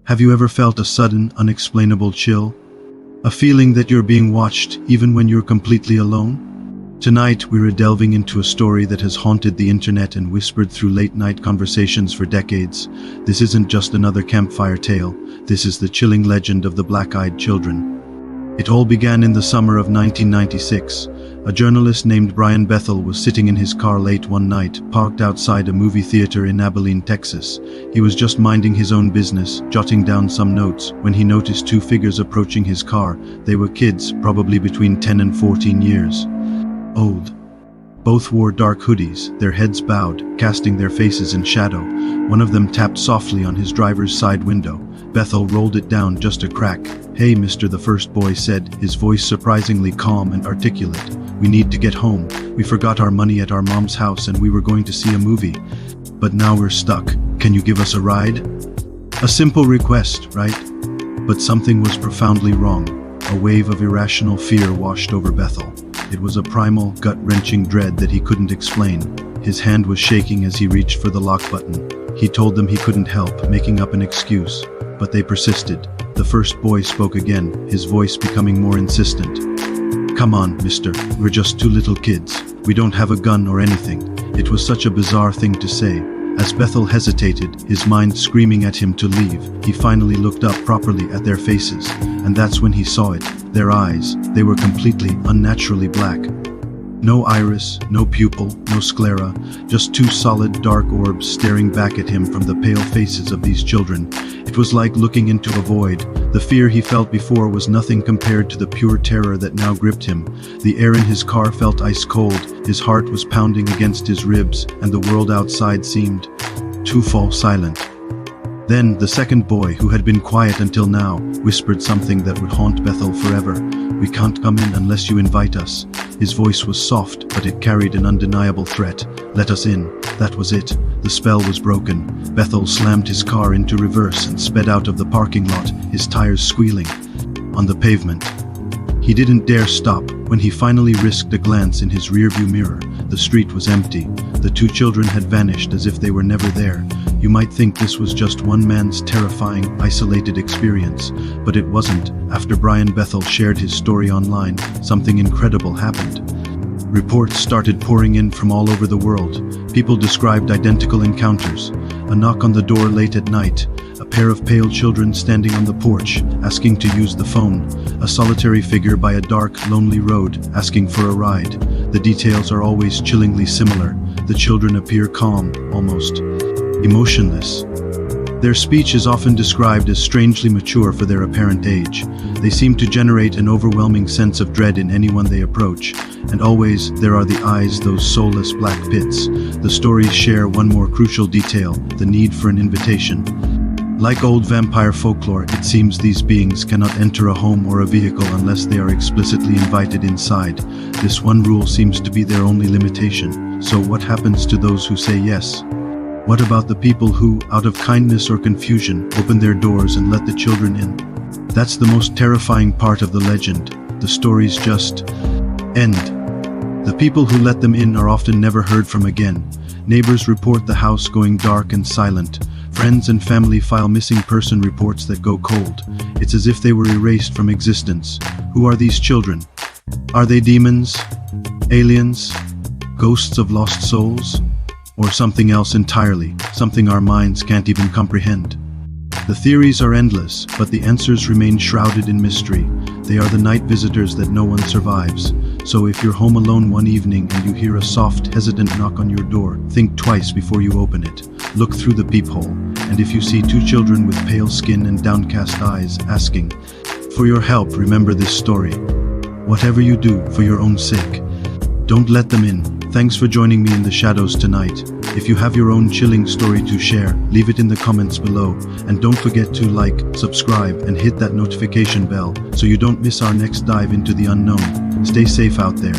Have you ever felt a sudden, unexplainable chill? A feeling that you're being watched even when you're completely alone? Tonight, we're delving into a story that has haunted the internet and whispered through late-night conversations for decades. This isn't just another campfire tale. This is the chilling legend of the black-eyed children. It all began in the summer of 1996. A journalist named Brian Bethel was sitting in his car late one night, parked outside a movie theater in Abilene, Texas. He was just minding his own business, jotting down some notes, when he noticed two figures approaching his car. They were kids, probably between 10 and 14 years old. Both wore dark hoodies, their heads bowed, casting their faces in shadow. One of them tapped softly on his driver's side window. Bethel rolled it down just a crack. "Hey, mister," the first boy said, his voice surprisingly calm and articulate. "We need to get home. We forgot our money at our mom's house and we were going to see a movie. But now we're stuck. Can you give us a ride?" A simple request, right? But something was profoundly wrong. A wave of irrational fear washed over Bethel. It was a primal, gut-wrenching dread that he couldn't explain. His hand was shaking as he reached for the lock button. He told them he couldn't help, making up an excuse. But they persisted. The first boy spoke again, his voice becoming more insistent. "Come on, mister. We're just two little kids. We don't have a gun or anything." It was such a bizarre thing to say. As Bethel hesitated, his mind screaming at him to leave, he finally looked up properly at their faces. And that's when he saw it. Their eyes. They were completely, unnaturally black. No iris, no pupil, no sclera, just two solid, dark orbs staring back at him from the pale faces of these children. It was like looking into a void. The fear he felt before was nothing compared to the pure terror that now gripped him. The air in his car felt ice cold, his heart was pounding against his ribs, and the world outside seemed to fall silent. Then, the second boy, who had been quiet until now, whispered something that would haunt Bethel forever. "We can't come in unless you invite us." His voice was soft, but it carried an undeniable threat. "Let us in." That was it. The spell was broken. Bethel slammed his car into reverse and sped out of the parking lot, his tires squealing on the pavement. He didn't dare stop. When he finally risked a glance in his rearview mirror, the street was empty. The two children had vanished as if they were never there. You might think this was just one man's terrifying, isolated experience, but it wasn't. After Brian Bethel shared his story online, something incredible happened. Reports started pouring in from all over the world. People described identical encounters. A knock on the door late at night, a pair of pale children standing on the porch, asking to use the phone, a solitary figure by a dark, lonely road, asking for a ride. The details are always chillingly similar. The children appear calm, almost emotionless. Their speech is often described as strangely mature for their apparent age. They seem to generate an overwhelming sense of dread in anyone they approach. And always, there are the eyes, those soulless black pits. The stories share one more crucial detail, the need for an invitation. Like old vampire folklore, it seems these beings cannot enter a home or a vehicle unless they are explicitly invited inside. This one rule seems to be their only limitation. So what happens to those who say yes? What about the people who, out of kindness or confusion, open their doors and let the children in? That's the most terrifying part of the legend. The stories just end. The people who let them in are often never heard from again. Neighbors report the house going dark and silent. Friends and family file missing person reports that go cold. It's as if they were erased from existence. Who are these children? Are they demons? Aliens? Ghosts of lost souls? Or something else entirely, something our minds can't even comprehend? The theories are endless, but the answers remain shrouded in mystery. They are the night visitors that no one survives. So if you're home alone one evening and you hear a soft, hesitant knock on your door, think twice before you open it. Look through the peephole, and if you see two children with pale skin and downcast eyes asking for your help, remember this story. Whatever you do, for your own sake, don't let them in. Thanks for joining me in the shadows tonight. If you have your own chilling story to share, leave it in the comments below. And don't forget to like, subscribe, and hit that notification bell so you don't miss our next dive into the unknown. Stay safe out there.